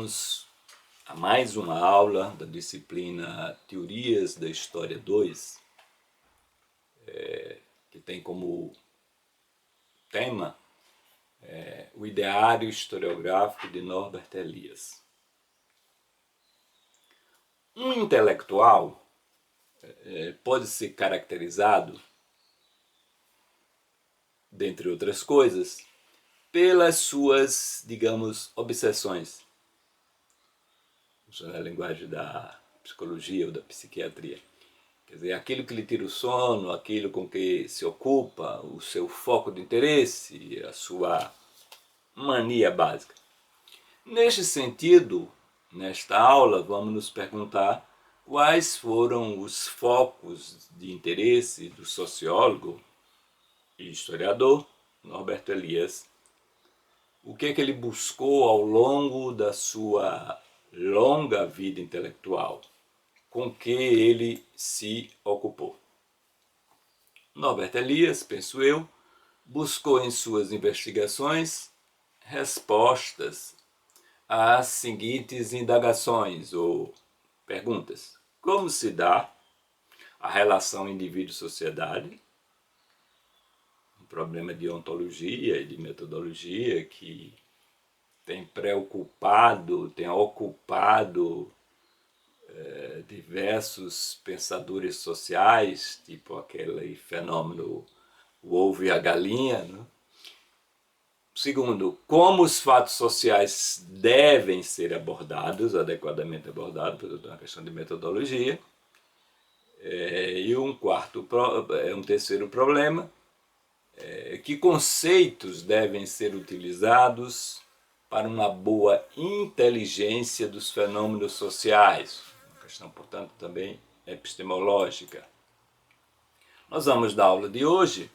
Vamos a mais uma aula da disciplina Teorias da História 2, que tem como tema o ideário historiográfico de Norbert Elias. Um intelectual pode ser caracterizado, dentre outras coisas, pelas suas, digamos, obsessões. Usando a linguagem da psicologia ou da psiquiatria. Quer dizer, aquilo que lhe tira o sono, aquilo com que se ocupa, o seu foco de interesse, a sua mania básica. Neste sentido, nesta aula, vamos nos perguntar quais foram os focos de interesse do sociólogo e historiador Norbert Elias. O que ele buscou ao longo da sua longa vida intelectual, com que ele se ocupou. Norbert Elias, penso eu, buscou em suas investigações respostas às seguintes indagações ou perguntas. Como se dá a relação indivíduo-sociedade? Um problema de ontologia e de metodologia que tem ocupado diversos pensadores sociais, tipo aquele fenômeno o ovo e a galinha. Né? Segundo, como os fatos sociais devem ser abordados, adequadamente abordados, por uma questão de metodologia. E um terceiro problema, que conceitos devem ser utilizados para uma boa inteligência dos fenômenos sociais, uma questão, portanto, também epistemológica. Nós vamos, na aula de hoje,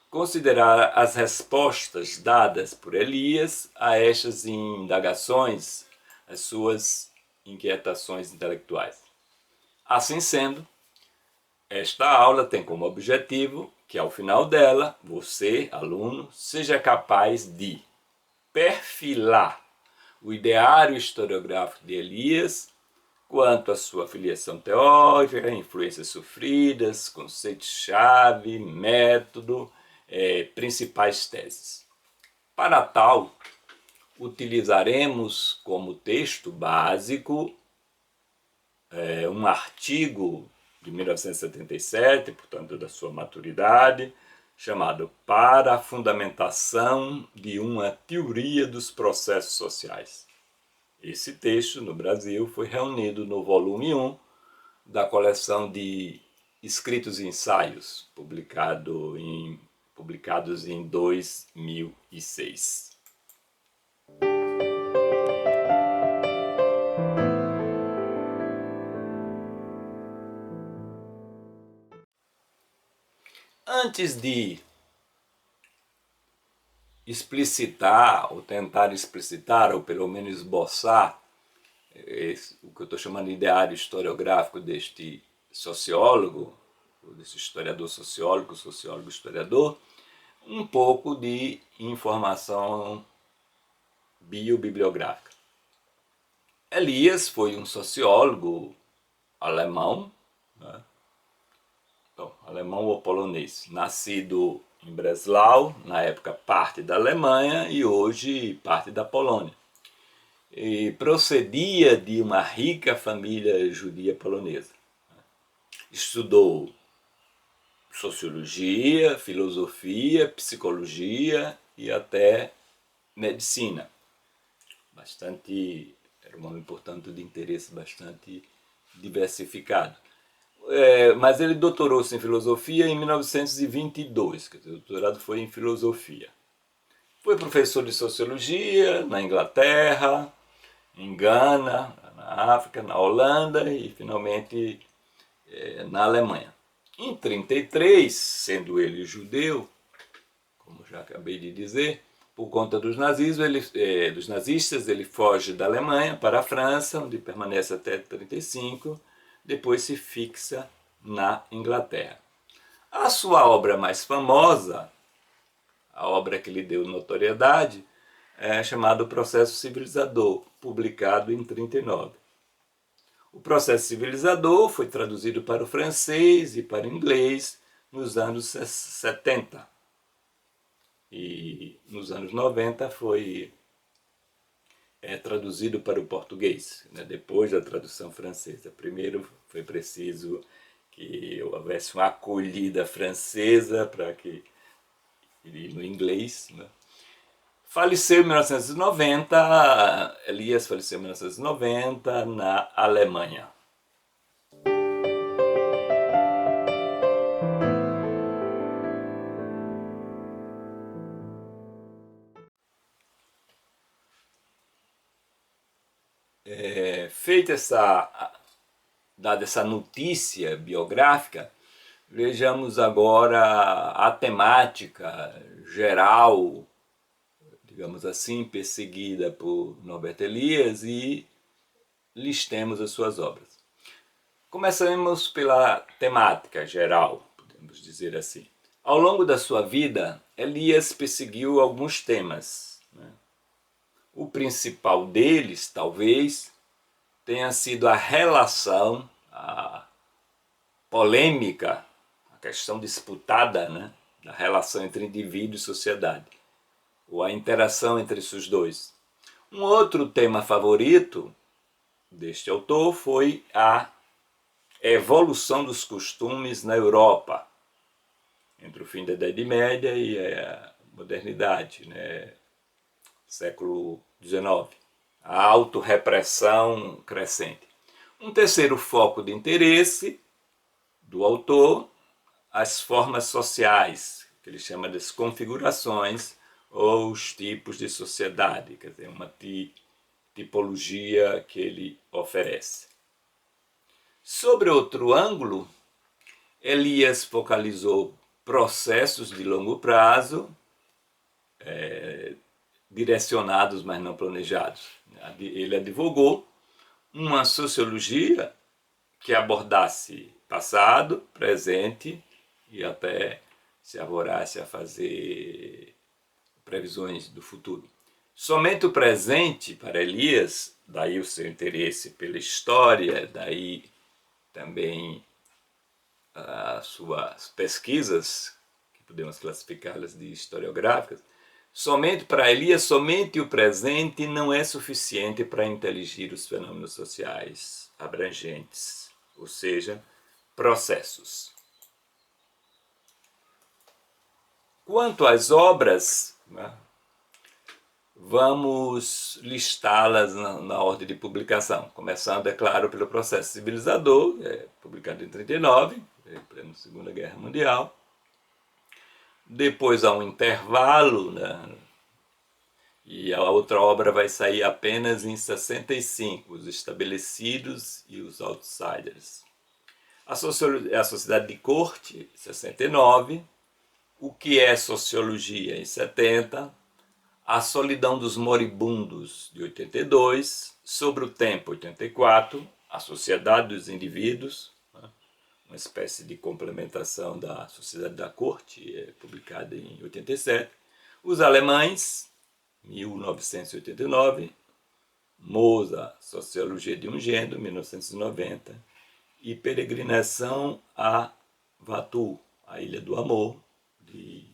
considerar as respostas dadas por Elias a estas indagações, as suas inquietações intelectuais. Assim sendo, esta aula tem como objetivo que, ao final dela, você, aluno, seja capaz de perfilar o ideário historiográfico de Elias quanto à sua filiação teórica, influências sofridas, conceitos-chave, método, principais teses. Para tal, utilizaremos como texto básico um artigo de 1977, portanto da sua maturidade, chamado Para a Fundamentação de uma Teoria dos Processos Sociais. Esse texto, no Brasil, foi reunido no volume 1 da coleção de Escritos e Ensaios, publicados em 2006. Antes de explicitar, ou tentar explicitar, ou pelo menos esboçar o que eu estou chamando de ideário historiográfico deste sociólogo, desse historiador sociólogo, sociólogo historiador, um pouco de informação biobibliográfica. Elias foi um sociólogo alemão, né? Alemão ou polonês, nascido em Breslau, na época parte da Alemanha e hoje parte da Polônia. E procedia de uma rica família judia polonesa. Estudou sociologia, filosofia, psicologia e até medicina. Era um homem, portanto, de interesse bastante diversificado. Mas ele doutorou-se em filosofia em 1922, quer dizer, o doutorado foi em filosofia. Foi professor de sociologia na Inglaterra, em Gana, na África, na Holanda e finalmente na Alemanha. Em 1933, sendo ele judeu, como já acabei de dizer, por conta dos nazistas, ele foge da Alemanha para a França, onde permanece até 1935, depois se fixa na Inglaterra. A sua obra mais famosa, a obra que lhe deu notoriedade, chamado Processo Civilizador, publicado em 1939. O Processo Civilizador foi traduzido para o francês e para o inglês nos anos 70. E nos anos 90 foi traduzido para o português, né, depois da tradução francesa. Primeiro foi preciso que houvesse uma acolhida francesa para que no inglês, né. Faleceu em 1990, Elias faleceu em 1990 na Alemanha. Feita dada essa notícia biográfica, vejamos agora a temática geral, digamos assim, perseguida por Norbert Elias e listemos as suas obras. Começamos pela temática geral, podemos dizer assim. Ao longo da sua vida, Elias perseguiu alguns temas, né? O principal deles, talvez, tenha sido a relação, a polêmica, a questão disputada, né, da relação entre indivíduo e sociedade, ou a interação entre esses dois. Um outro tema favorito deste autor foi a evolução dos costumes na Europa, entre o fim da Idade Média e a modernidade, né, século XIX. A autorrepressão crescente. Um terceiro foco de interesse do autor, as formas sociais, que ele chama de configurações ou os tipos de sociedade, quer dizer, uma tipologia que ele oferece. Sobre outro ângulo, Elias focalizou processos de longo prazo, direcionados, mas não planejados. Ele advogou uma sociologia que abordasse passado, presente e até se arvorasse a fazer previsões do futuro. Somente o presente para Elias, daí o seu interesse pela história, daí também as suas pesquisas, que podemos classificá-las de historiográficas. Somente para Elias, somente o presente não é suficiente para inteligir os fenômenos sociais abrangentes, ou seja, processos. Quanto às obras, né, vamos listá-las na ordem de publicação, começando, é claro, pelo Processo Civilizador, publicado em 1939, plena Segunda Guerra Mundial. Depois há um intervalo, né, e a outra obra vai sair apenas em 65, Os Estabelecidos e os Outsiders. A Sociedade de Corte, 69, O que é Sociologia, em 70, A Solidão dos Moribundos, de 82, Sobre o Tempo, 84, A Sociedade dos Indivíduos, uma espécie de complementação da Sociedade da Corte, publicada em 87, Os Alemães, 1989, Moza, Sociologia de um Gênero, 1990, e Peregrinação a Vatu, a Ilha do Amor, de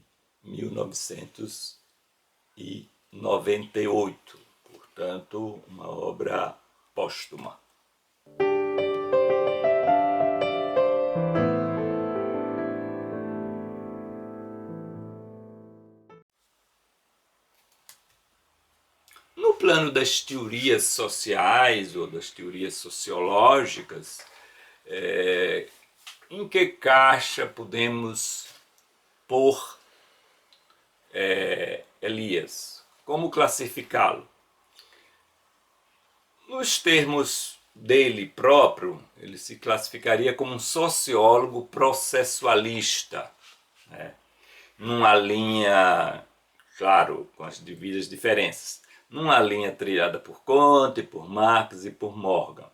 1998, portanto, uma obra póstuma. No plano das teorias sociais ou das teorias sociológicas, em que caixa podemos pôr Elias? Como classificá-lo? Nos termos dele próprio, ele se classificaria como um sociólogo processualista, né? Numa linha, claro, com as devidas diferenças, numa linha trilhada por Comte, por Marx e por Morgan.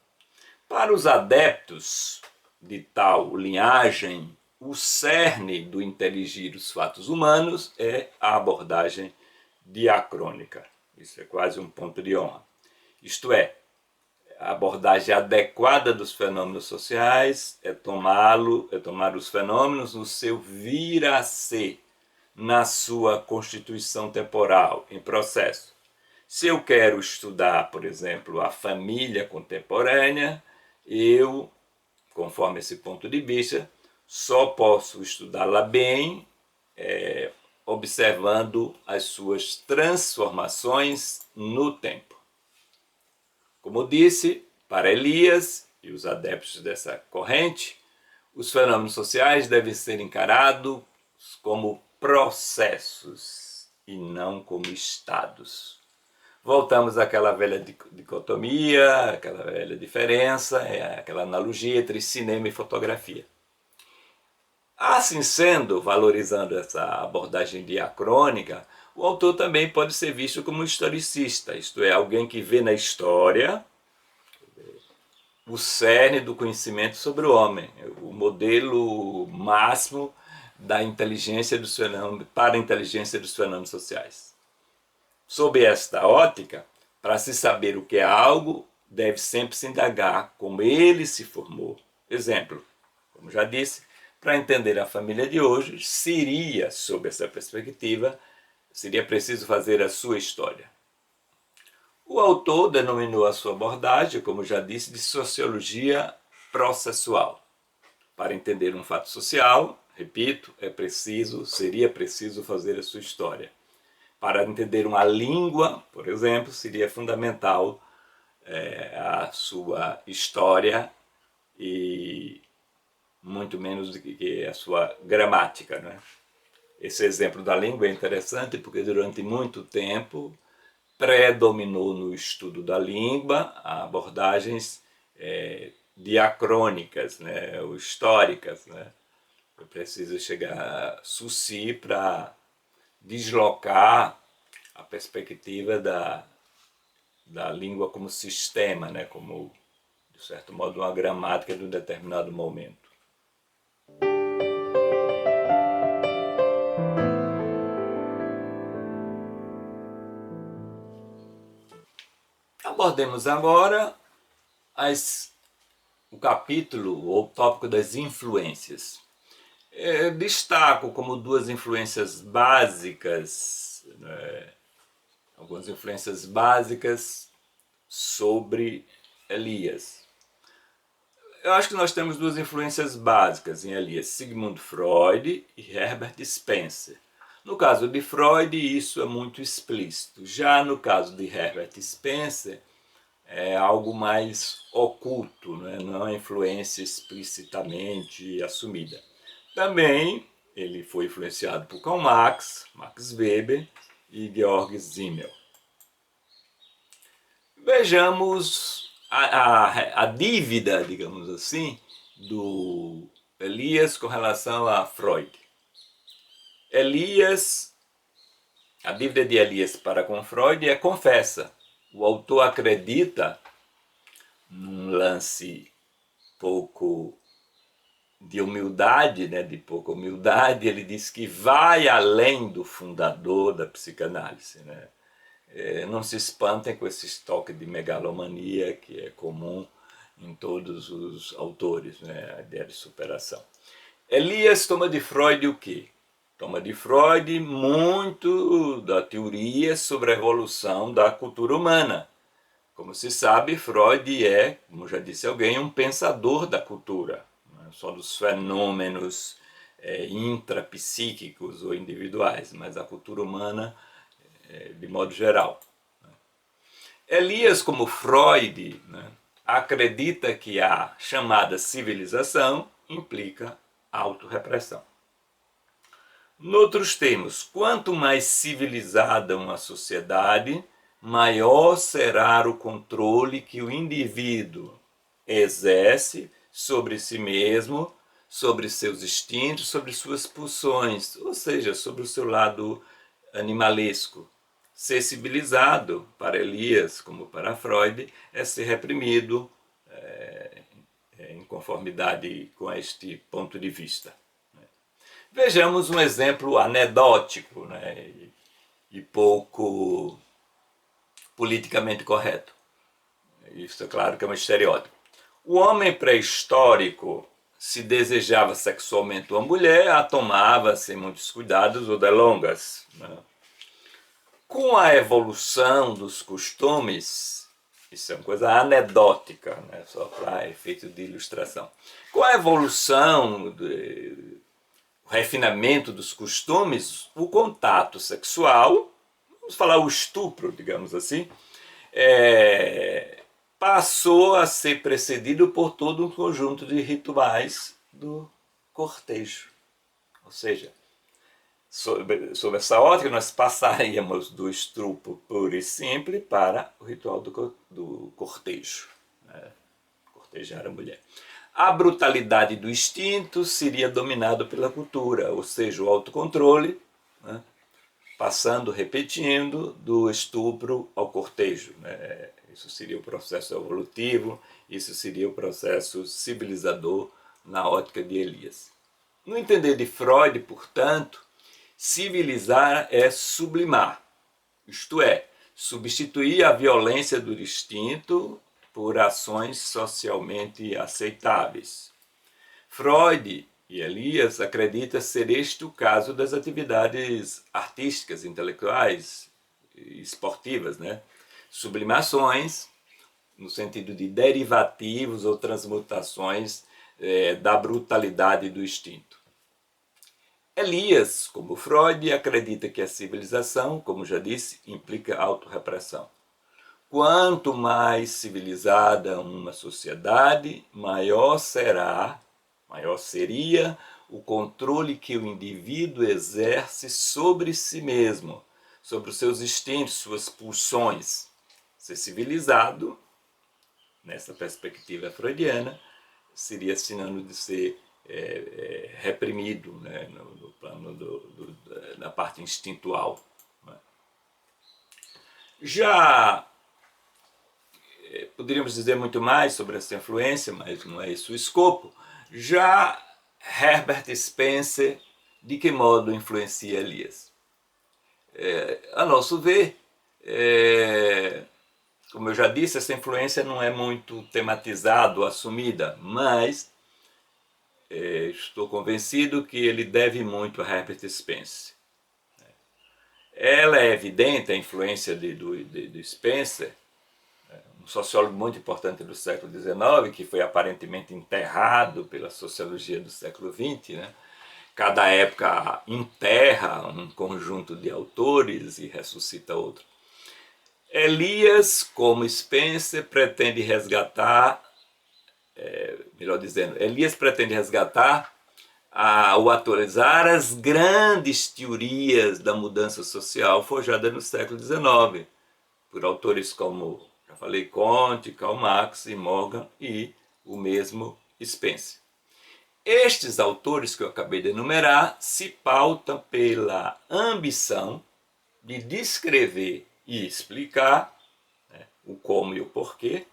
Para os adeptos de tal linhagem, o cerne do inteligir os fatos humanos é a abordagem diacrônica. Isso é quase um ponto de honra. Isto é, a abordagem adequada dos fenômenos sociais é tomar os fenômenos no seu vir a ser, na sua constituição temporal, em processo. Se eu quero estudar, por exemplo, a família contemporânea, eu, conforme esse ponto de vista, só posso estudá-la bem observando as suas transformações no tempo. Como disse, para Elias e os adeptos dessa corrente, os fenômenos sociais devem ser encarados como processos e não como estados. Voltamos àquela velha dicotomia, aquela velha diferença, aquela analogia entre cinema e fotografia. Assim sendo, valorizando essa abordagem diacrônica, o autor também pode ser visto como historicista, isto é, alguém que vê na história o cerne do conhecimento sobre o homem, o modelo máximo da inteligência dos fenômenos, para a inteligência dos fenômenos sociais. Sob esta ótica, para se saber o que é algo, deve sempre se indagar como ele se formou. Exemplo, como já disse, para entender a família de hoje, seria, sob essa perspectiva, seria preciso fazer a sua história. O autor denominou a sua abordagem, como já disse, de sociologia processual. Para entender um fato social, repito, seria preciso fazer a sua história. Para entender uma língua, por exemplo, seria fundamental a sua história e muito menos do que a sua gramática, né? Esse exemplo da língua é interessante porque durante muito tempo predominou no estudo da língua abordagens diacrônicas, né, ou históricas, né? Eu preciso chegar a Sucy para deslocar a perspectiva da língua como sistema, né, como, de certo modo, uma gramática de um determinado momento. Abordemos agora o capítulo ou tópico das influências. Destaco como duas influências básicas, né, algumas influências básicas sobre Elias. Eu acho que nós temos duas influências básicas em Elias, Sigmund Freud e Herbert Spencer. No caso de Freud, isso é muito explícito. Já no caso de Herbert Spencer, é algo mais oculto, né? Não é uma influência explicitamente assumida. Também ele foi influenciado por Karl Marx, Max Weber e Georg Simmel. Vejamos a dívida, digamos assim, do Elias com relação a Freud. A dívida de Elias para com Freud é confessa. O autor acredita num lance pouco de humildade, né, de pouca humildade, ele diz que vai além do fundador da psicanálise, né? Não se espantem com esse estoque de megalomania que é comum em todos os autores, né, a ideia de superação. Elias toma de Freud o quê? Toma de Freud muito da teoria sobre a evolução da cultura humana. Como se sabe, Freud é, como já disse alguém, um pensador da cultura, não é só dos fenômenos intrapsíquicos ou individuais, mas a cultura humana de modo geral. Elias, como Freud, né, acredita que a chamada civilização implica autorrepressão. Noutros termos, quanto mais civilizada uma sociedade, maior será o controle que o indivíduo exerce sobre si mesmo, sobre seus instintos, sobre suas pulsões, ou seja, sobre o seu lado animalesco. Ser civilizado, para Elias, como para Freud, é ser reprimido em conformidade com este ponto de vista. Vejamos um exemplo anedótico, né, e pouco politicamente correto. Isso é claro que é um estereótipo. O homem pré-histórico, se desejava sexualmente uma mulher, a tomava sem muitos cuidados ou delongas, né? Com a evolução dos costumes, isso é uma coisa anedótica, né? Só para efeito de ilustração. Com a evolução, o refinamento dos costumes, o contato sexual, vamos falar o estupro, digamos assim, passou a ser precedido por todo um conjunto de rituais do cortejo. Ou seja, sob essa ótica, nós passaríamos do estupro puro e simples para o ritual do cortejo, né? Cortejar a mulher. A brutalidade do instinto seria dominado pela cultura, ou seja, o autocontrole, né? Passando, repetindo, do estupro ao cortejo, né? Isso seria o processo evolutivo, isso seria o processo civilizador na ótica de Elias. No entender de Freud, portanto, civilizar é sublimar, isto é, substituir a violência do instinto por ações socialmente aceitáveis. Freud e Elias acreditam ser este o caso das atividades artísticas, intelectuais e esportivas, né? Sublimações, no sentido de derivativos ou transmutações da brutalidade do instinto. Elias, como Freud, acredita que a civilização, como já disse, implica autorrepressão. Quanto mais civilizada uma sociedade, maior seria o controle que o indivíduo exerce sobre si mesmo, sobre os seus instintos, suas pulsões. Ser civilizado, nessa perspectiva freudiana, seria sinônimo de ser reprimido, né, no plano da parte instintual. Né? Já poderíamos dizer muito mais sobre essa influência, mas não é esse o escopo. Já Herbert Spencer, de que modo influencia Elias? A nosso ver, como eu já disse, essa influência não é muito tematizada ou assumida, mas estou convencido que ele deve muito a Herbert Spencer. Ela é evidente, a influência do Spencer, um sociólogo muito importante do século XIX, que foi aparentemente enterrado pela sociologia do século XX, né? Cada época enterra um conjunto de autores e ressuscita outro. Elias, como Spencer, pretende resgatar, melhor dizendo, Elias pretende resgatar ou atualizar as grandes teorias da mudança social forjadas no século XIX, por autores como, já falei, Comte, Karl Marx e Morgan e o mesmo Spencer. Estes autores que eu acabei de enumerar se pautam pela ambição de descrever e explicar, né, o como e o porquê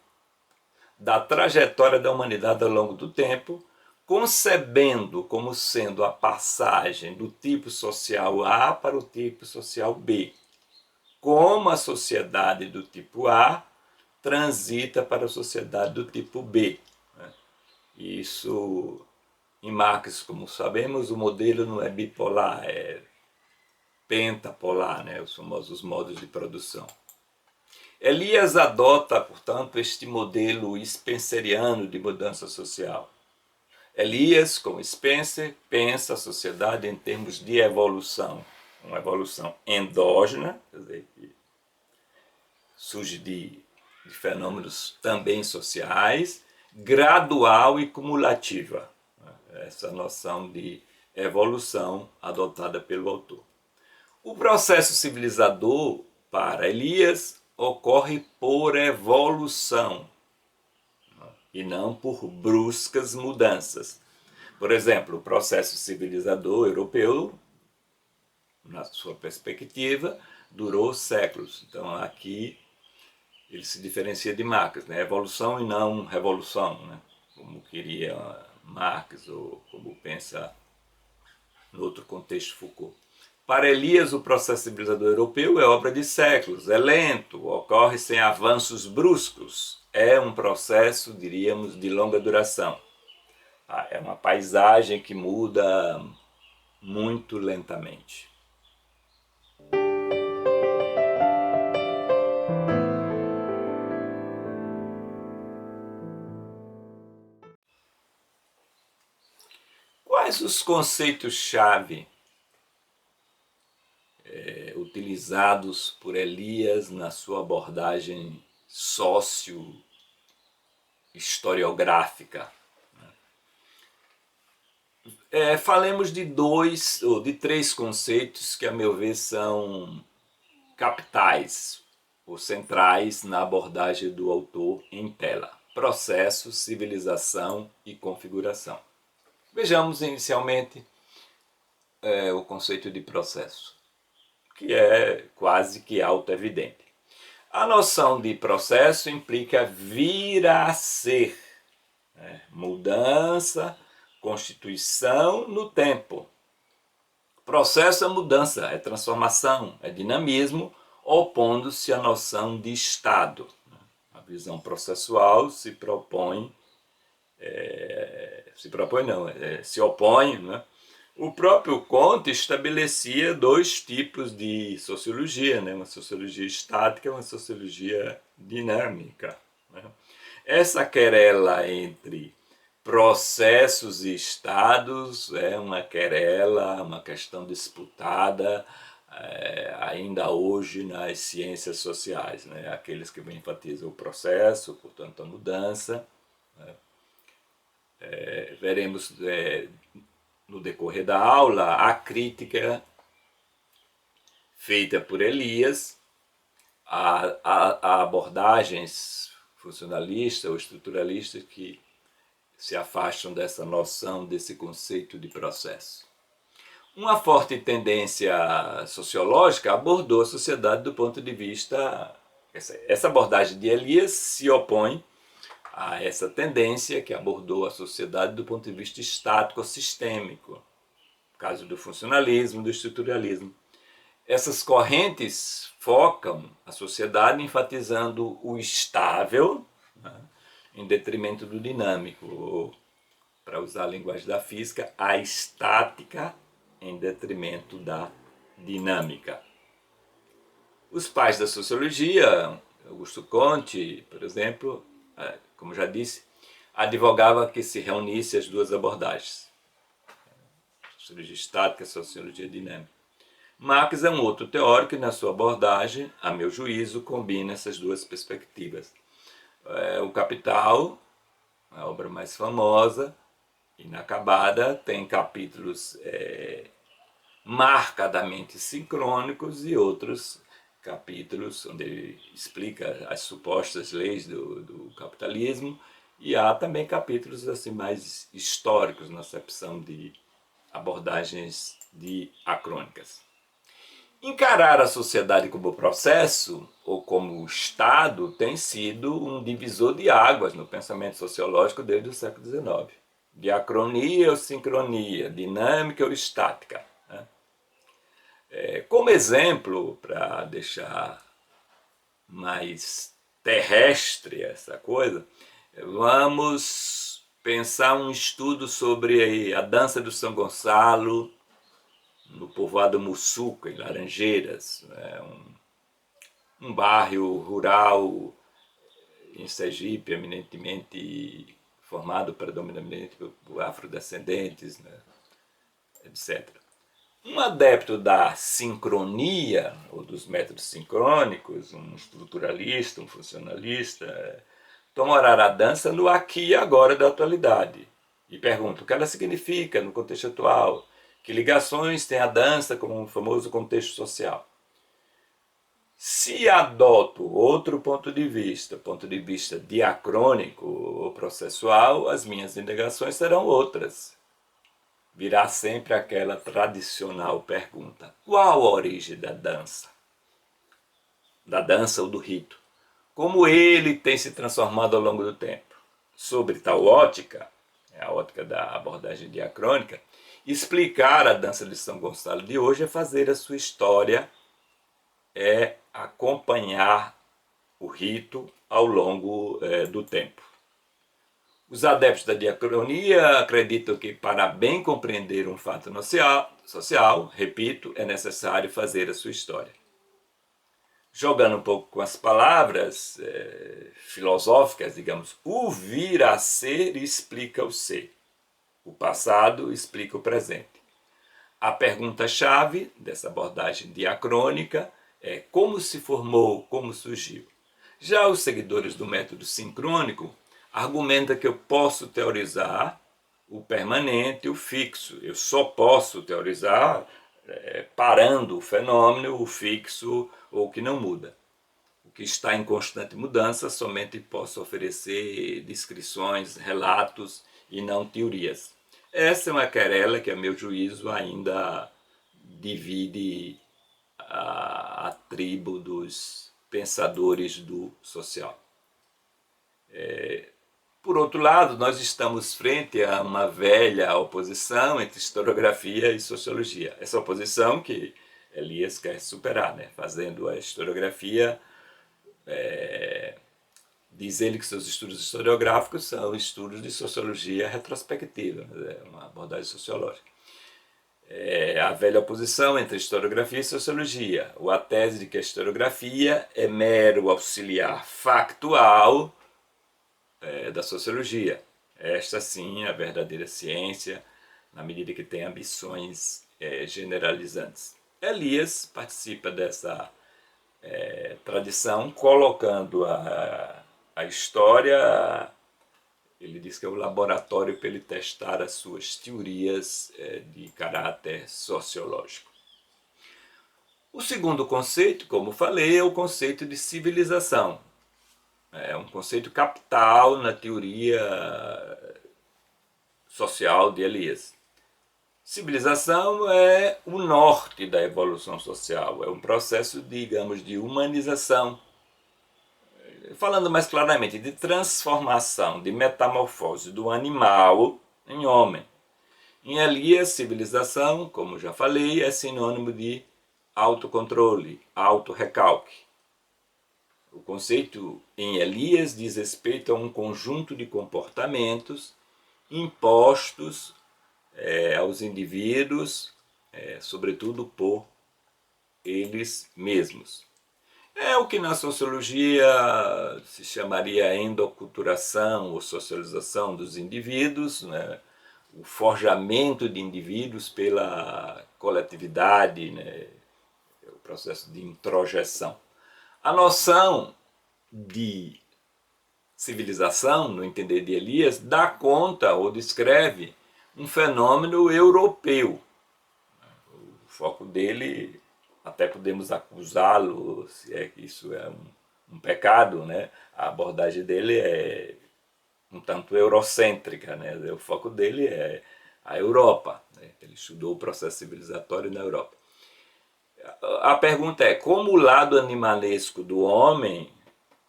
da trajetória da humanidade ao longo do tempo, concebendo como sendo a passagem do tipo social A para o tipo social B, como a sociedade do tipo A transita para a sociedade do tipo B. Né? Isso, em Marx, como sabemos, o modelo não é bipolar, é pentapolar, né? Os famosos modos de produção. Elias adota, portanto, este modelo spenceriano de mudança social. Elias, como Spencer, pensa a sociedade em termos de evolução. Uma evolução endógena, quer dizer, que surge de fenômenos também sociais, gradual e cumulativa. Essa noção de evolução adotada pelo autor. O processo civilizador, para Elias, ocorre por evolução e não por bruscas mudanças. Por exemplo, o processo civilizador europeu, na sua perspectiva, durou séculos. Então aqui ele se diferencia de Marx, né? Evolução e não revolução, né? Como queria Marx ou como pensa no outro contexto Foucault. Para Elias, o processo civilizador europeu é obra de séculos, é lento, ocorre sem avanços bruscos, é um processo, diríamos, de longa duração. É uma paisagem que muda muito lentamente. Quais os conceitos-chave utilizados por Elias na sua abordagem socio-historiográfica? Falemos de dois ou de três conceitos que, a meu ver, são capitais ou centrais na abordagem do autor em tela: processo, civilização e configuração. Vejamos inicialmente o conceito de processo, que é quase que auto-evidente. A noção de processo implica vir a ser, mudança, constituição no tempo. Processo é mudança, é transformação, é dinamismo, opondo-se à noção de estado. A visão processual se opõe, né? O próprio Comte estabelecia dois tipos de sociologia, né? Uma sociologia estática e uma sociologia dinâmica, né? Essa querela entre processos e estados é uma querela, uma questão disputada ainda hoje nas ciências sociais, né? Aqueles que enfatizam o processo, portanto a mudança, né? Veremos no decorrer da aula a crítica feita por Elias a abordagens funcionalistas ou estruturalistas que se afastam dessa noção, desse conceito de processo. Uma forte tendência sociológica abordou a sociedade do ponto de vista... Essa abordagem de Elias se opõe a essa tendência que abordou a sociedade do ponto de vista estático sistêmico, no caso do funcionalismo, do estruturalismo. Essas correntes focam a sociedade enfatizando o estável, né, em detrimento do dinâmico, ou, para usar a linguagem da física, a estática em detrimento da dinâmica. Os pais da sociologia, Augusto Comte, por exemplo, como já disse, advogava que se reunisse as duas abordagens, sociologia estática e sociologia dinâmica. Marx é um outro teórico que, na sua abordagem, a meu juízo, combina essas duas perspectivas. O Capital, a obra mais famosa, inacabada, tem capítulos marcadamente sincrônicos e outros capítulos onde ele explica as supostas leis do capitalismo, e há também capítulos assim mais históricos na acepção de abordagens diacrônicas. Encarar a sociedade como processo ou como Estado tem sido um divisor de águas no pensamento sociológico desde o século XIX. Diacronia ou sincronia, dinâmica ou estática, né? Como exemplo, para deixar mais terrestre essa coisa, vamos pensar um estudo sobre a dança do São Gonçalo, no povoado Mussuca, em Laranjeiras, um bairro rural em Sergipe, eminentemente formado predominantemente por afrodescendentes, né, etc. Um adepto da sincronia, ou dos métodos sincrônicos, um estruturalista, um funcionalista, tomará a dança no aqui e agora da atualidade e pergunta o que ela significa no contexto atual, que ligações tem a dança com o famoso contexto social. Se adoto outro ponto de vista diacrônico ou processual, as minhas indagações serão outras. Virá sempre aquela tradicional pergunta: qual a origem da dança? Da dança ou do rito? Como ele tem se transformado ao longo do tempo? Sobre tal ótica, a ótica da abordagem diacrônica, Explicar a dança de São Gonçalo de hoje é fazer a sua história, é acompanhar o rito ao longo do tempo. Os adeptos da diacronia acreditam que para bem compreender um fato social, repito, é necessário fazer a sua história. Jogando um pouco com as palavras filosóficas, digamos, o vir a ser explica o ser. O passado explica o presente. A pergunta-chave dessa abordagem diacrônica é como se formou, como surgiu. Já os seguidores do método sincrônico argumentam que eu posso teorizar o permanente e o fixo. Eu só posso teorizar parando o fenômeno, o fixo ou o que não muda. O que está em constante mudança, somente posso oferecer descrições, relatos e não teorias. Essa é uma querela que, a meu juízo, ainda divide a tribo dos pensadores do social. Por outro lado, nós estamos frente a uma velha oposição entre historiografia e sociologia. Essa oposição que Elias quer superar, né? Fazendo a historiografia, diz ele que seus estudos historiográficos são estudos de sociologia retrospectiva, uma abordagem sociológica. A velha oposição entre historiografia e sociologia, ou a tese de que a historiografia é mero auxiliar factual da sociologia. Esta sim é a verdadeira ciência, na medida que tem ambições generalizantes. Elias participa dessa tradição, colocando a história, ele diz que é o laboratório para ele testar as suas teorias de caráter sociológico. O segundo conceito, como falei, é o conceito de civilização. É um conceito capital na teoria social de Elias. Civilização é o norte da evolução social, é um processo, digamos, de humanização. Falando mais claramente, de transformação, de metamorfose do animal em homem. Em Elias, civilização, como já falei, é sinônimo de autocontrole, autorrecalque. O conceito em Elias diz respeito a um conjunto de comportamentos impostos aos indivíduos, sobretudo por eles mesmos. É o que na sociologia se chamaria endoculturação ou socialização dos indivíduos, né? O forjamento de indivíduos pela coletividade, né? O processo de introjeção. A noção de civilização, no entender de Elias, dá conta ou descreve um fenômeno europeu. O foco dele, até podemos acusá-lo, se é que isso é um pecado, né? A abordagem dele é um tanto eurocêntrica, né? O foco dele é a Europa, né? Ele estudou o processo civilizatório na Europa. A pergunta é, como o lado animalesco do homem,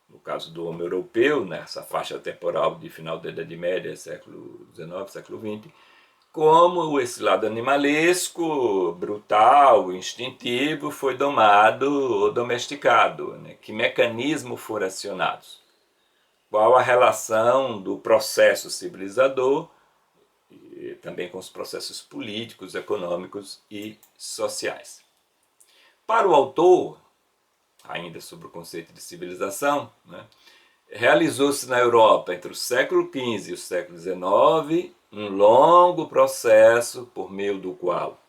no caso do homem europeu, nessa faixa temporal de final da Idade Média, século XIX, século XX, como esse lado animalesco, brutal, instintivo, foi domado ou domesticado, né? Que mecanismos foram acionados? Qual a relação do processo civilizador e também com os processos políticos, econômicos e sociais? Para o autor, ainda sobre o conceito de civilização, né, realizou-se na Europa entre o século XV e o século XIX um longo processo por meio do qual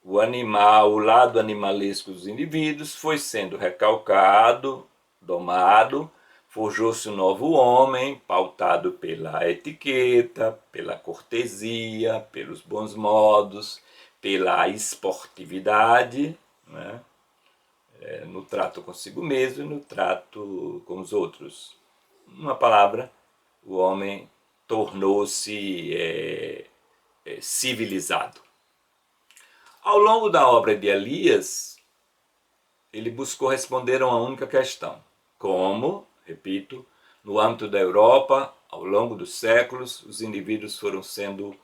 o animal, o lado animalesco dos indivíduos foi sendo recalcado, domado, forjou-se um novo homem pautado pela etiqueta, pela cortesia, pelos bons modos, pela esportividade, né? No trato consigo mesmo e no trato com os outros. Uma palavra, o homem tornou-se civilizado. Ao longo da obra de Elias, ele buscou responder a uma única questão. Como, repito, no âmbito da Europa, ao longo dos séculos, os indivíduos foram sendo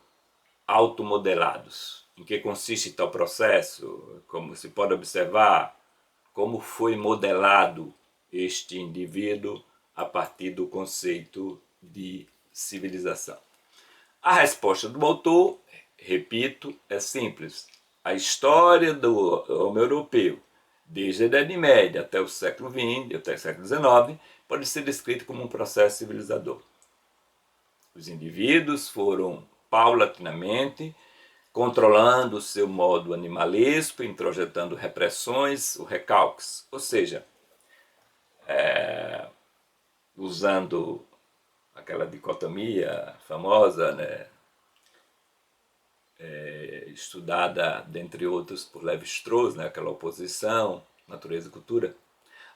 automodelados. Em que consiste tal processo? Como se pode observar, como foi modelado este indivíduo a partir do conceito de civilização. A resposta do autor, repito, é simples. A história do homem europeu, desde a Idade Média até o século XX, até o século XIX, pode ser descrita como um processo civilizador. Os indivíduos foram paulatinamente controlando o seu modo animalesco, introjetando repressões, o recalques, ou seja, usando aquela dicotomia famosa, né, estudada, dentre outros, por Lévi-Strauss, né, aquela oposição natureza e cultura.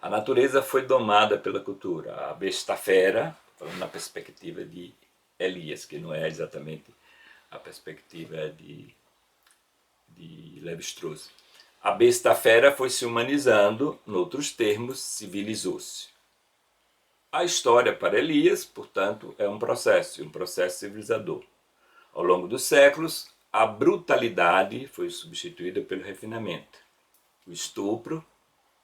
A natureza foi domada pela cultura. A besta fera, falando na perspectiva de Elias, que não é exatamente a perspectiva de Lévi-Strauss. A besta fera foi se humanizando, noutros termos, civilizou-se. A história para Elias, portanto, é um processo civilizador. Ao longo dos séculos, a brutalidade foi substituída pelo refinamento. O estupro,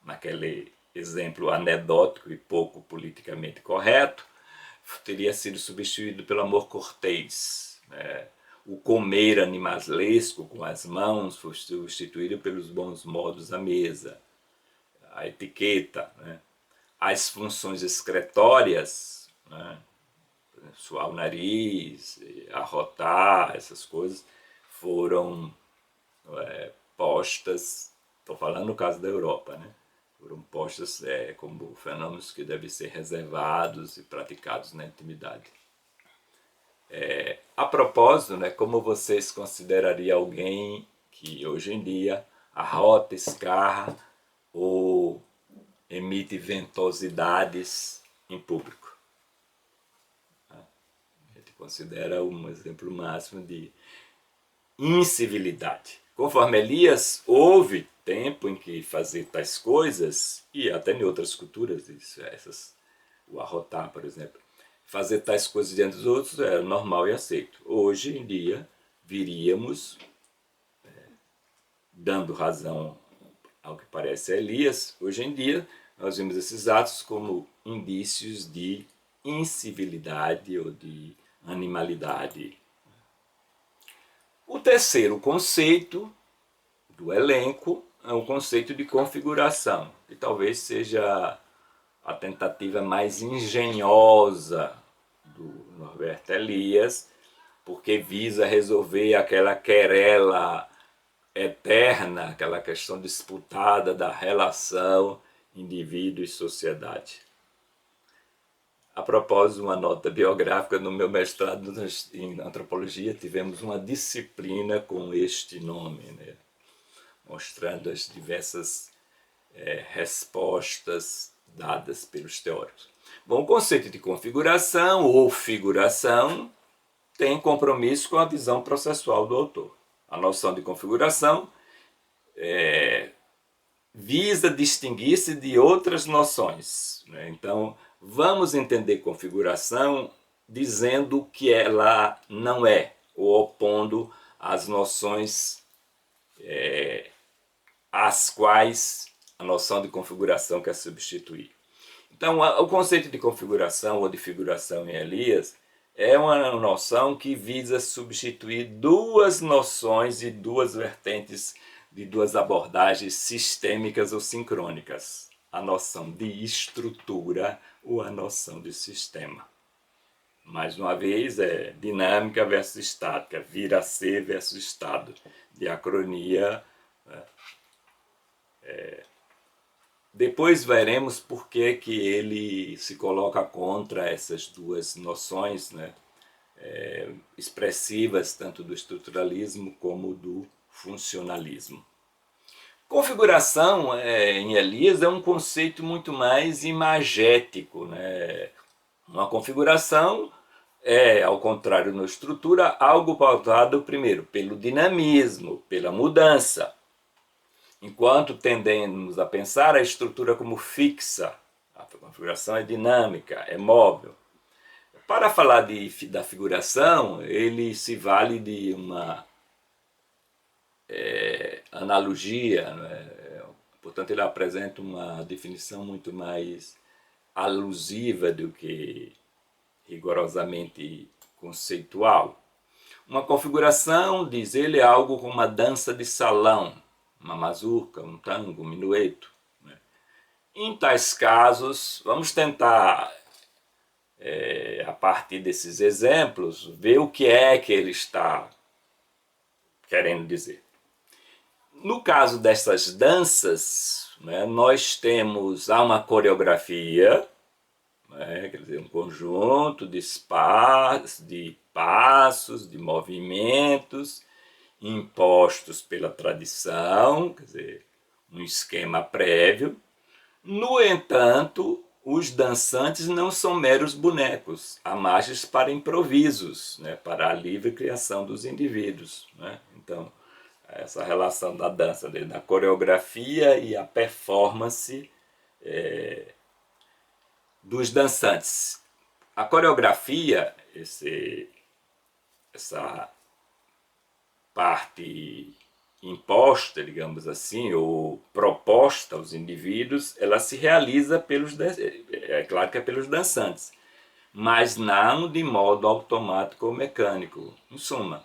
naquele exemplo anedótico e pouco politicamente correto, teria sido substituído pelo amor cortês. Né? O comer animalesco com as mãos foi substituído pelos bons modos à mesa. A etiqueta, né? As funções excretórias, né? Suar o nariz, arrotar, essas coisas, foram postas, estou falando no caso da Europa, né? Foram postas como fenômenos que devem ser reservados e praticados na intimidade. A propósito, né, como vocês considerariam alguém que hoje em dia arrota, escarra ou emite ventosidades em público? A gente considera um exemplo máximo de incivilidade. Conforme Elias, houve tempo em que fazer tais coisas, e até em outras culturas, o arrotar, por exemplo, fazer tais coisas diante dos outros é normal e aceito. Hoje em dia, viríamos, dando razão ao que parece a Elias, hoje em dia nós vemos esses atos como indícios de incivilidade ou de animalidade. O terceiro conceito do elenco é um conceito de configuração, que talvez seja a tentativa mais engenhosa do Norberto Elias, porque visa resolver aquela querela eterna, aquela questão disputada da relação indivíduo e sociedade. A propósito, uma nota biográfica, no meu mestrado em antropologia tivemos uma disciplina com este nome, né? Mostrando as diversas respostas dadas pelos teóricos. Bom, o conceito de configuração ou figuração tem compromisso com a visão processual do autor. A noção de configuração visa distinguir-se de outras noções, né? Então, vamos entender configuração dizendo o que ela não é, ou opondo as noções às quais a noção de configuração quer substituir. Então, o conceito de configuração ou de figuração em Elias é uma noção que visa substituir duas noções e duas vertentes de duas abordagens sistêmicas ou sincrônicas. A noção de estrutura ou a noção de sistema. Mais uma vez, é dinâmica versus estática, vir a ser versus estado, diacronia. Depois veremos por que ele se coloca contra essas duas noções, né, expressivas tanto do estruturalismo como do funcionalismo. Configuração em Elias é um conceito muito mais imagético, né? Uma configuração ao contrário na estrutura, algo pautado primeiro pelo dinamismo, pela mudança. Enquanto tendemos a pensar a estrutura como fixa, a configuração é dinâmica, é móvel. Para falar da figuração, ele se vale de uma analogia, né? Portanto, ele apresenta uma definição muito mais alusiva do que rigorosamente conceitual. Uma configuração, diz ele, é algo como uma dança de salão, uma mazurca, um tango, um minueto. Em tais casos, vamos tentar, a partir desses exemplos, ver o que é que ele está querendo dizer. No caso dessas danças, né, nós temos uma coreografia, né, quer dizer, um conjunto de passos, de movimentos impostos pela tradição, quer dizer, um esquema prévio. No entanto, os dançantes não são meros bonecos, há margens para improvisos, né, para a livre criação dos indivíduos. Né? Então, essa relação da dança, da coreografia e a performance dos dançantes. A coreografia, essa parte imposta, digamos assim, ou proposta aos indivíduos, ela se realiza é claro que é pelos dançantes, mas não de modo automático ou mecânico. Em suma,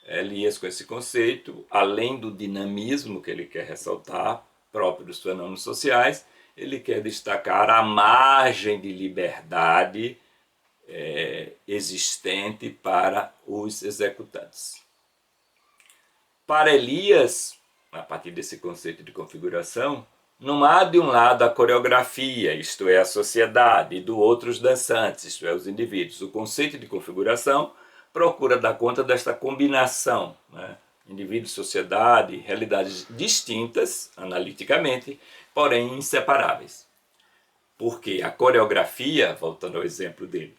Elias, com esse conceito, além do dinamismo que ele quer ressaltar, próprio dos fenômenos sociais, ele quer destacar a margem de liberdade existente para os executantes. Para Elias, a partir desse conceito de configuração, não há de um lado a coreografia, isto é, a sociedade, e do outro os dançantes, isto é, os indivíduos. O conceito de configuração procura dar conta desta combinação, né? Indivíduo, sociedade, realidades distintas, analiticamente, porém inseparáveis. Porque a coreografia, voltando ao exemplo dele,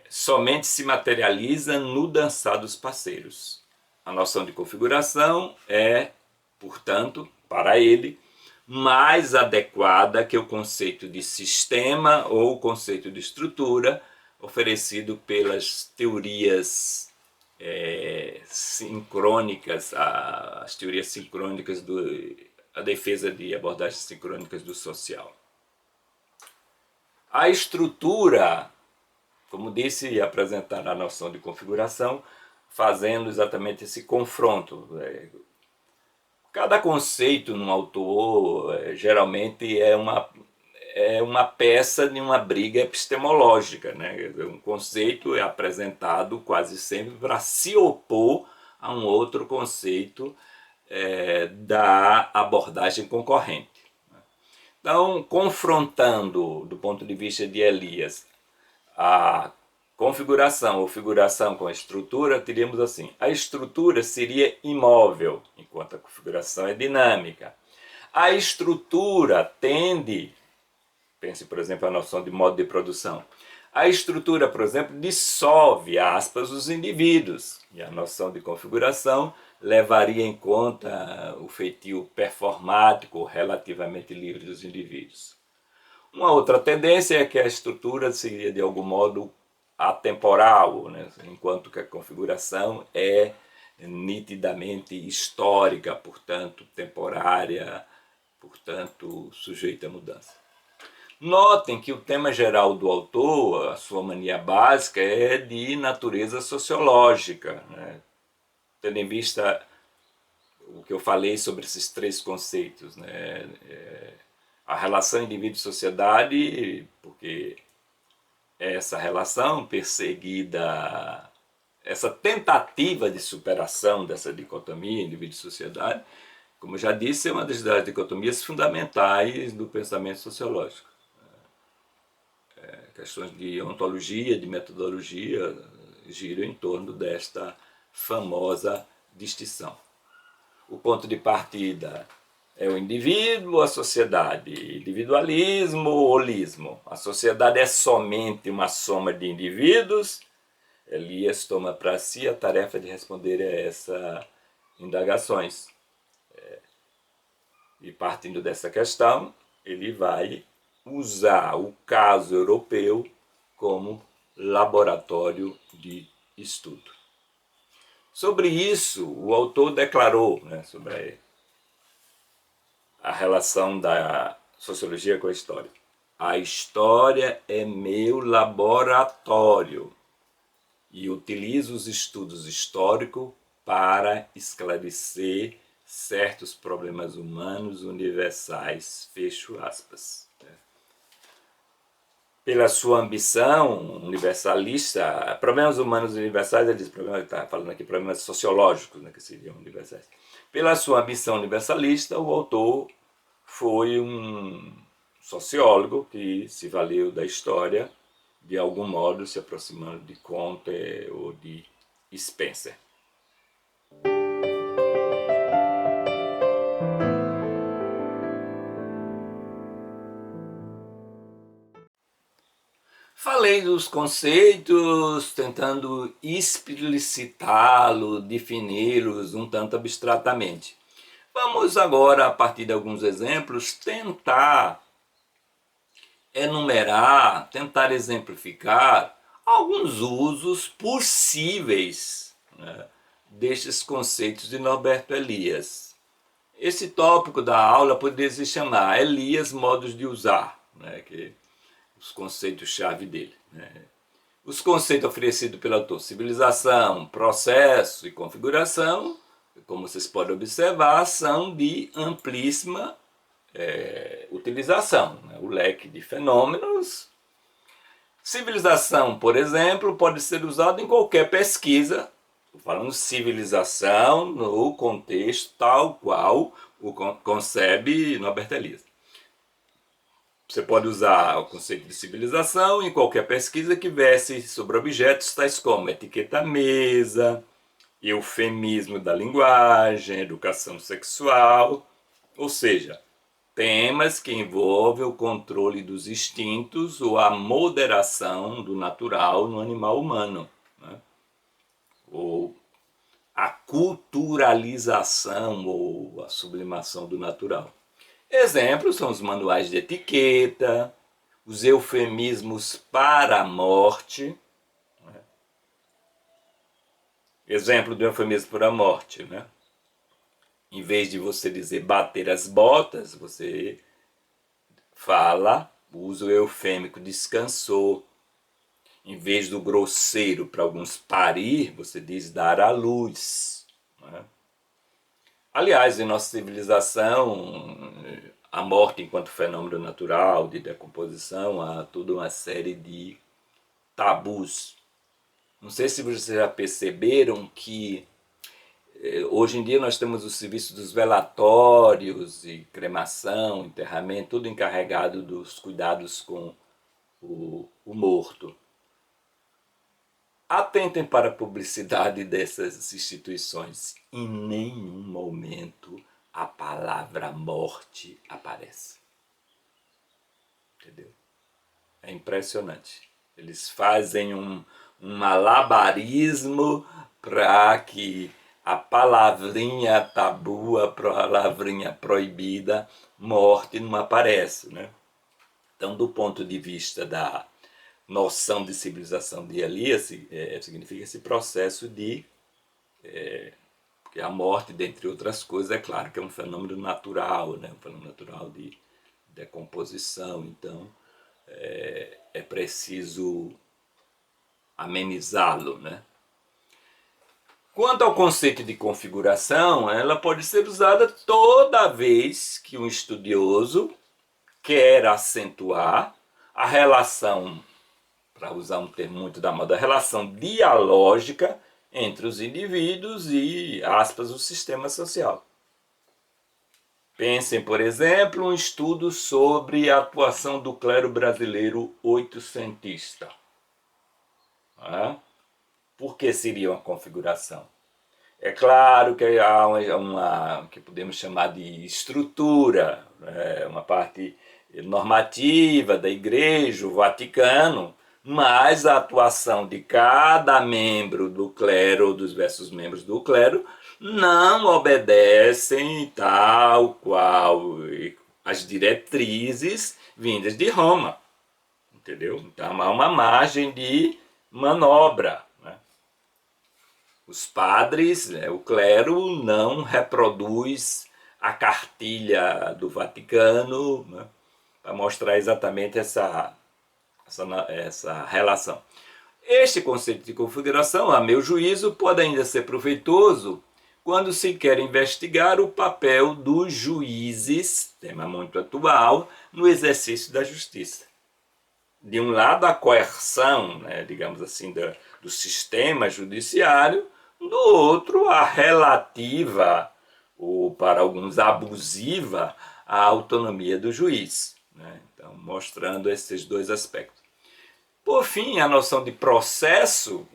somente se materializa no dançar dos parceiros. A noção de configuração é, portanto, para ele, mais adequada que o conceito de sistema ou o conceito de estrutura oferecido pelas teorias sincrônicas, as teorias sincrônicas, a defesa de abordagens sincrônicas do social. A estrutura, como disse, apresentar a noção de configuração, fazendo exatamente esse confronto. Cada conceito num autor geralmente é uma peça de uma briga epistemológica. Né? Um conceito é apresentado quase sempre para se opor a um outro conceito da abordagem concorrente. Então, confrontando, do ponto de vista de Elias, a configuração ou figuração com a estrutura, teríamos assim: a estrutura seria imóvel, enquanto a configuração é dinâmica. A estrutura tende, pense por exemplo a noção de modo de produção, a estrutura, por exemplo, dissolve, aspas, os indivíduos, e a noção de configuração levaria em conta o feitio performático relativamente livre dos indivíduos. Uma outra tendência é que a estrutura seria de algum modo atemporal, né? Enquanto que a configuração é nitidamente histórica, portanto temporária, portanto sujeita a mudança. Notem que o tema geral do autor, a sua mania básica, é de natureza sociológica, né? Tendo em vista o que eu falei sobre esses três conceitos, né? A relação indivíduo-sociedade, porque essa relação perseguida, essa tentativa de superação dessa dicotomia indivíduo-sociedade, como eu já disse, é uma das dicotomias fundamentais do pensamento sociológico. Questões de ontologia, de metodologia, giram em torno desta famosa distinção. O ponto de partida é o indivíduo, a sociedade. Individualismo ou holismo. A sociedade é somente uma soma de indivíduos. Elias toma para si a tarefa de responder a essas indagações. E partindo dessa questão, ele vai usar o caso europeu como laboratório de estudo. Sobre isso, o autor declarou, né, sobre a relação da sociologia com a história. A história é meu laboratório e utilizo os estudos históricos para esclarecer certos problemas humanos universais, fecho aspas. Pela sua ambição universalista, problemas humanos universais, ele diz, está falando aqui problemas sociológicos, né, que seriam universais. Pela sua ambição universalista, o autor foi um sociólogo que se valeu da história, de algum modo se aproximando de Comte ou de Spencer. Falei dos conceitos, tentando explicitá-los, defini-los um tanto abstratamente. Vamos agora, a partir de alguns exemplos, tentar enumerar, tentar exemplificar alguns usos possíveis, né, destes conceitos de Norberto Elias. Esse tópico da aula poderia se chamar Elias Modos de Usar, né, que os conceitos-chave dele. Né. Os conceitos oferecidos pelo autor, civilização, processo e configuração, como vocês podem observar, são de amplíssima utilização. Né. O leque de fenômenos. Civilização, por exemplo, pode ser usado em qualquer pesquisa. Estou falando civilização no contexto tal qual o concebe Norbert Elias. Você pode usar o conceito de civilização em qualquer pesquisa que verse sobre objetos tais como etiqueta à mesa, eufemismo da linguagem, educação sexual, ou seja, temas que envolvem o controle dos instintos ou a moderação do natural no animal humano, né? Ou a culturalização ou a sublimação do natural. Exemplos são os manuais de etiqueta, os eufemismos para a morte. Né? Exemplo do eufemismo para a morte, né? Em vez de você dizer bater as botas, você fala, usa o eufêmico descansou. Em vez do grosseiro para alguns parir, você diz dar à luz. Né? Aliás, em nossa civilização, a morte enquanto fenômeno natural de decomposição, há toda uma série de tabus. Não sei se vocês já perceberam que hoje em dia nós temos o serviço dos velatórios e cremação, enterramento, tudo encarregado dos cuidados com o morto. Atentem para a publicidade dessas instituições. Em nenhum momento a palavra morte aparece. Entendeu? É impressionante. Eles fazem um malabarismo para que a palavrinha tabu, a palavrinha proibida, morte, não aparece. Né? Então, do ponto de vista da noção de civilização de Elias, significa esse processo de... porque a morte, dentre outras coisas, é claro que é um fenômeno natural, né? Um fenômeno natural de decomposição, então é preciso amenizá-lo. Né? Quanto ao conceito de configuração, ela pode ser usada toda vez que um estudioso quer acentuar a relação, para usar um termo muito da moda, a relação dialógica entre os indivíduos e, aspas, o sistema social. Pensem, por exemplo, um estudo sobre a atuação do clero brasileiro oitocentista. Por que seria uma configuração? É claro que há uma que podemos chamar de estrutura, uma parte normativa da Igreja, o Vaticano, mas a atuação de cada membro do clero ou dos diversos membros do clero não obedecem tal qual as diretrizes vindas de Roma. entendeu? Então há uma margem de manobra, né? Os padres, né, o clero não reproduz a cartilha do Vaticano, né, para mostrar exatamente essa relação. Este conceito de configuração, a meu juízo, pode ainda ser proveitoso quando se quer investigar o papel dos juízes, tema muito atual, no exercício da justiça. De um lado, a coerção, né, digamos assim, do sistema judiciário, do outro, a relativa, ou para alguns abusiva, a autonomia do juiz, né? Então, mostrando esses dois aspectos. Por fim, a noção de processo,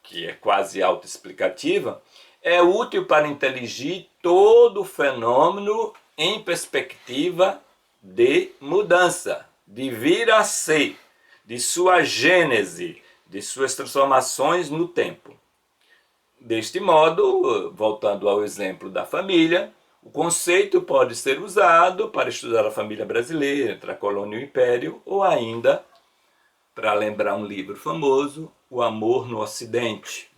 que é quase autoexplicativa, é útil para inteligir todo o fenômeno em perspectiva de mudança, de vir a ser, de sua gênese, de suas transformações no tempo. Deste modo, voltando ao exemplo da família, o conceito pode ser usado para estudar a família brasileira entre a colônia e o império, ou ainda para lembrar um livro famoso, O Amor no Ocidente,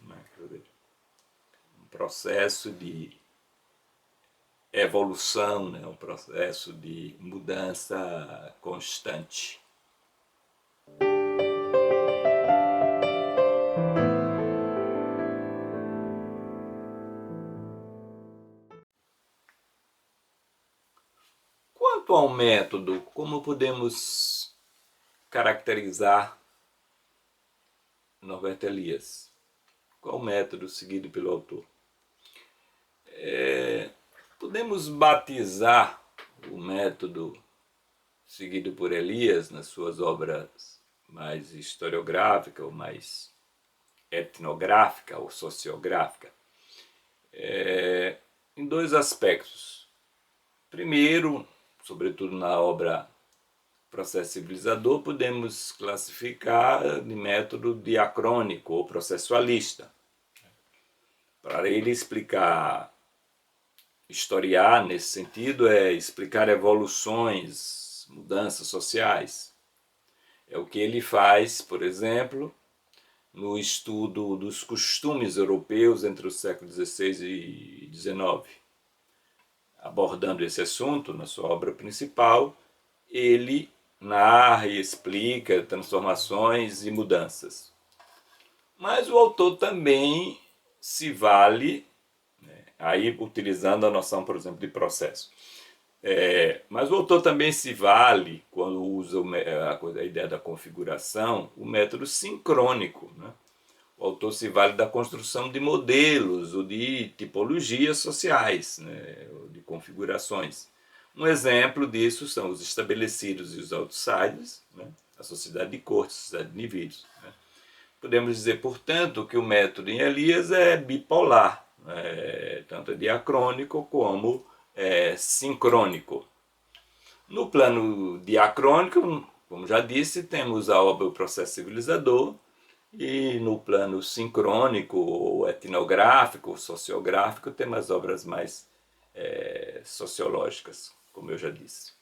um processo de evolução, né? Um processo de mudança constante. Quanto ao método, como podemos caracterizar Norberto Elias? Qual o método seguido pelo autor? Podemos batizar o método seguido por Elias nas suas obras mais historiográfica ou mais etnográfica ou sociográfica, em dois aspectos. Primeiro, sobretudo na obra Processo Civilizador, podemos classificar de método diacrônico ou processualista. Para ele explicar, historiar nesse sentido é explicar evoluções, mudanças sociais. É o que ele faz, por exemplo, no estudo dos costumes europeus entre o século XVI e XIX. Abordando esse assunto na sua obra principal, ele narra e explica transformações e mudanças. Mas o autor também se vale, né, aí utilizando a noção, por exemplo, de processo. Mas o autor também se vale, quando usa a ideia da configuração, o método sincrônico, né? O autor se vale da construção de modelos ou de tipologias sociais, né, ou de configurações. Um exemplo disso são os estabelecidos e os outsiders, né, a sociedade de cortes, a sociedade de indivíduos. Né. Podemos dizer, portanto, que o método em Elias é bipolar, tanto é diacrônico como sincrônico. No plano diacrônico, como já disse, temos a obra O Processo Civilizador, e no plano sincrônico, ou etnográfico, ou sociográfico, temos as obras mais sociológicas, como eu já disse.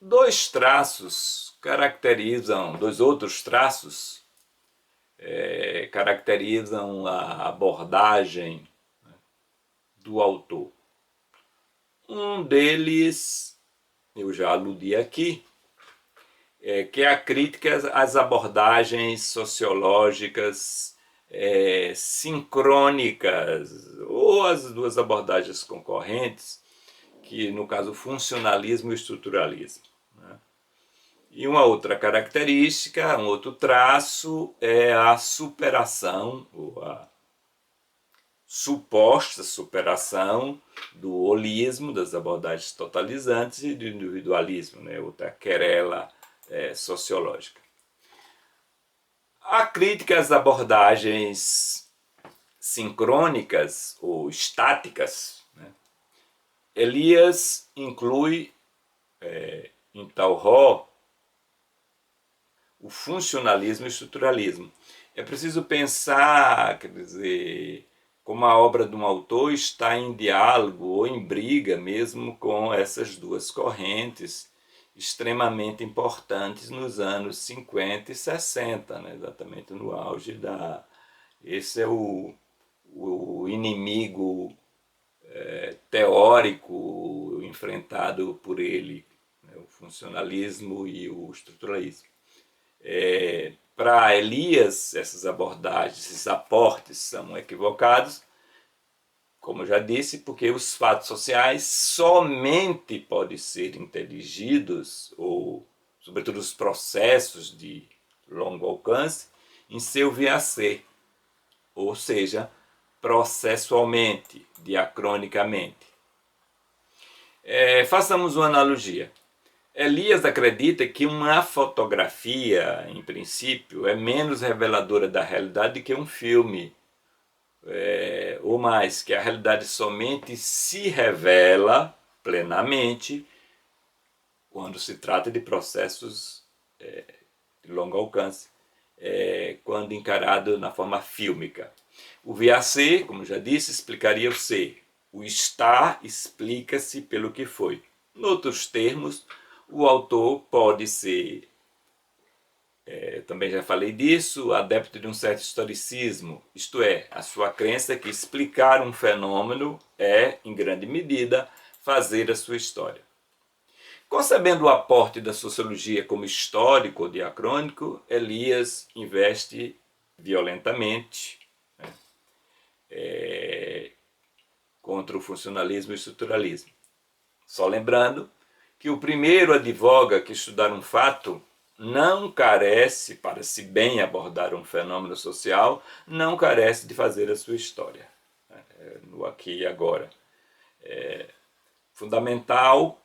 Dois outros traços caracterizam a abordagem, né, do autor. Um deles, eu já aludi aqui, que é a crítica às abordagens sociológicas sincrônicas, ou as duas abordagens concorrentes, que no caso funcionalismo e estruturalismo. Né? E uma outra característica, um outro traço, é a superação, ou a suposta superação do holismo, das abordagens totalizantes e do individualismo, né? Outra querela sociológica. A crítica às abordagens sincrônicas ou estáticas, né? Elias inclui em tal rol o funcionalismo e o estruturalismo. É preciso pensar, quer dizer, como a obra de um autor está em diálogo ou em briga mesmo com essas duas correntes extremamente importantes nos anos 50 e 60, né? Exatamente no auge da... Esse é o inimigo teórico enfrentado por ele, né? O funcionalismo e o estruturalismo. Para Elias, essas abordagens, esses aportes são equivocados, como eu já disse, porque os fatos sociais somente podem ser inteligidos, ou sobretudo os processos de longo alcance, em seu VAC, ou seja, processualmente, diacronicamente. Façamos uma analogia. Elias acredita que uma fotografia, em princípio, é menos reveladora da realidade que um filme, ou mais, que a realidade somente se revela plenamente quando se trata de processos de longo alcance, quando encarado na forma fílmica. O VAC, como já disse, explicaria o ser. O estar explica-se pelo que foi. Em outros termos, o autor pode ser, também já falei disso, adepto de um certo historicismo, isto é, a sua crença que explicar um fenômeno é, em grande medida, fazer a sua história. Concebendo o aporte da sociologia como histórico ou diacrônico, Elias investe violentamente, né, contra o funcionalismo e o estruturalismo. Só lembrando que o primeiro advoga que estudar um fato não carece, para se bem abordar um fenômeno social, não carece de fazer a sua história, no aqui e agora. Fundamental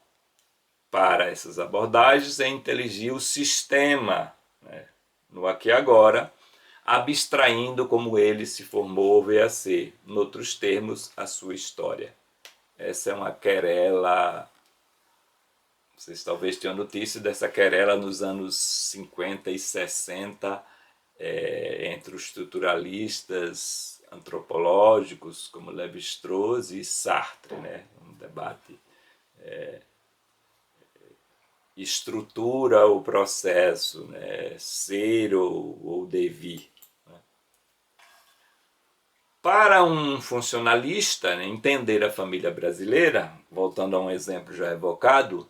para essas abordagens é inteligir o sistema, né, no aqui e agora, abstraindo como ele se formou ou veio a ser, em outros termos, a sua história. Essa é uma querela, vocês talvez tenham notícia dessa querela nos anos 50 e 60, entre os estruturalistas antropológicos como Lévi-Strauss e Sartre, né? Um debate estrutura o processo, né? Ser ou devir. Né? Para um funcionalista, né, entender a família brasileira, voltando a um exemplo já evocado,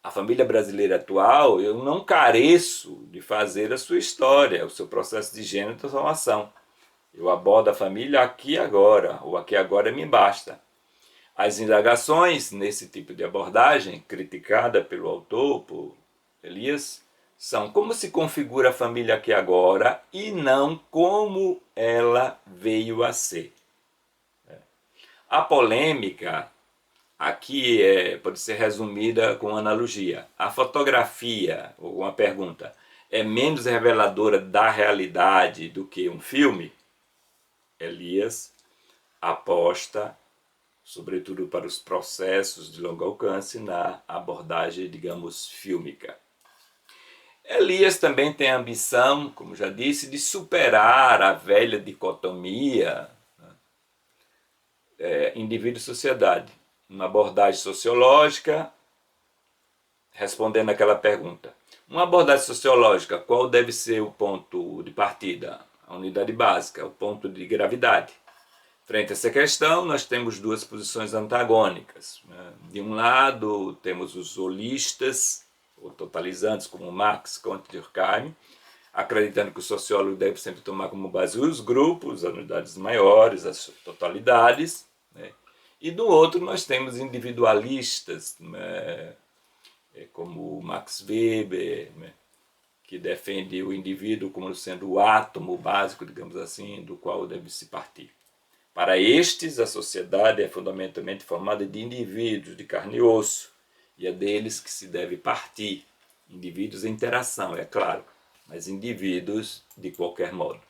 a família brasileira atual, eu não careço de fazer a sua história, o seu processo de gênero e transformação. Eu abordo a família aqui e agora, o aqui e agora me basta. As indagações nesse tipo de abordagem, criticada pelo autor, por Elias, são como se configura a família aqui e agora e não como ela veio a ser. A polêmica aqui pode ser resumida com analogia. A fotografia, ou uma pergunta, é menos reveladora da realidade do que um filme? Elias aposta, sobretudo para os processos de longo alcance, na abordagem, digamos, fílmica. Elias também tem a ambição, como já disse, de superar a velha dicotomia, indivíduo e sociedade. Uma abordagem sociológica, respondendo àquela pergunta. Uma abordagem sociológica, qual deve ser o ponto de partida? A unidade básica, o ponto de gravidade. Frente a essa questão, nós temos duas posições antagônicas. De um lado, temos os holistas, ou totalizantes, como Marx, Comte e Durkheim, acreditando que o sociólogo deve sempre tomar como base os grupos, as unidades maiores, as totalidades. Né? E do outro, nós temos individualistas, né? Como Max Weber, né? Que defende o indivíduo como sendo o átomo básico, digamos assim, do qual deve se partir. Para estes, a sociedade é fundamentalmente formada de indivíduos de carne e osso, e é deles que se deve partir. Indivíduos em interação, é claro, mas indivíduos de qualquer modo.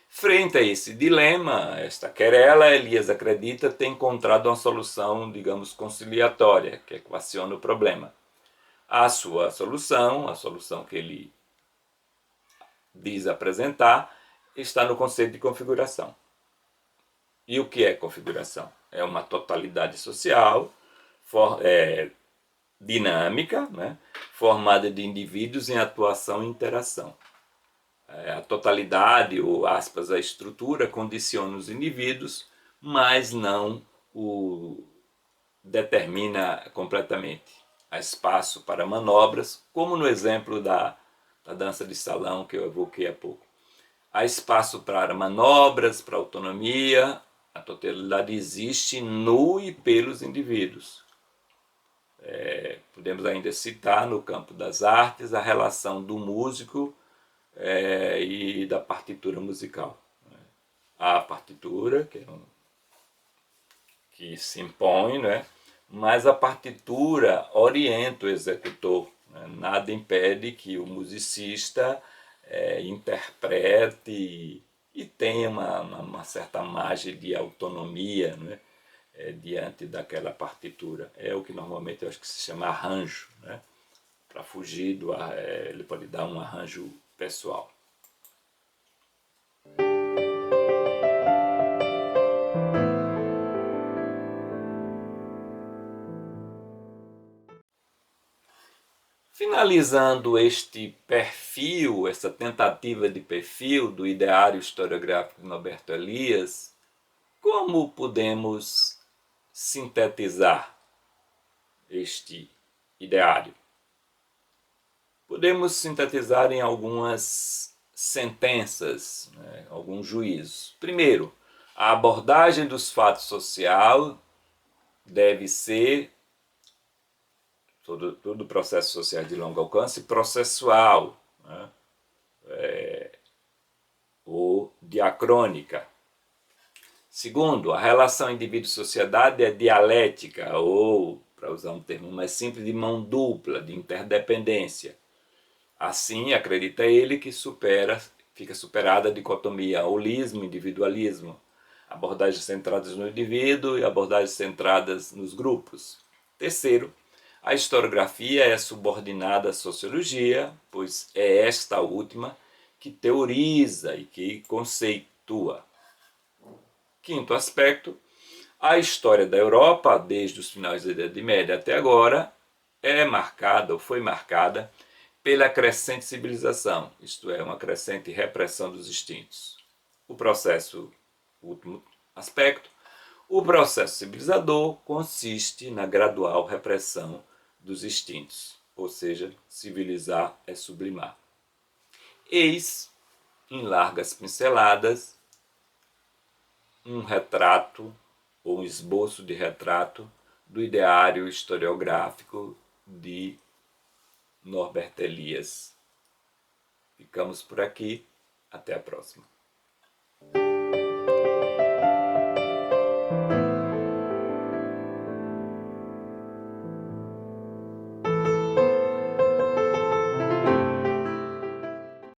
Frente a esse dilema, esta querela, Elias acredita ter encontrado uma solução, digamos, conciliatória, que equaciona o problema. A sua solução, a solução que ele diz apresentar, está no conceito de configuração. E o que é configuração? É uma totalidade social dinâmica, né, formada de indivíduos em atuação e interação. A totalidade, ou aspas, a estrutura, condiciona os indivíduos, mas não o determina completamente. Há espaço para manobras, como no exemplo da dança de salão que eu evoquei há pouco. Há espaço para manobras, para autonomia. A totalidade existe no e pelos indivíduos. Podemos ainda citar no campo das artes a relação do músico e da partitura musical. Há a partitura, que se impõe, né? Mas a partitura orienta o executor. Né? Nada impede que o musicista interprete e tenha uma certa margem de autonomia, né? Diante daquela partitura. É o que normalmente eu acho que se chama arranjo. Né? Para fugir ele pode dar um arranjo pessoal. Finalizando este perfil, essa tentativa de perfil do ideário historiográfico de Norberto Elias, como podemos sintetizar este ideário? Podemos sintetizar em algumas sentenças, né, alguns juízos. Primeiro, a abordagem dos fatos sociais deve ser, todo o processo social de longo alcance, processual, né, ou diacrônica. Segundo, a relação indivíduo-sociedade é dialética, ou, para usar um termo mais simples, de mão dupla, de interdependência. Assim, acredita ele que fica superada a dicotomia holismo-individualismo, abordagens centradas no indivíduo e abordagens centradas nos grupos. Terceiro, a historiografia é subordinada à sociologia, pois é esta última que teoriza e que conceitua. Quinto aspecto, a história da Europa, desde os finais da Idade Média até agora, é marcada ou foi marcada pela crescente civilização, isto é, uma crescente repressão dos instintos. Último aspecto, o processo civilizador consiste na gradual repressão dos instintos, ou seja, civilizar é sublimar. Eis, em largas pinceladas, um retrato ou um esboço de retrato do ideário historiográfico de Norberto Elias. Ficamos por aqui. Até a próxima.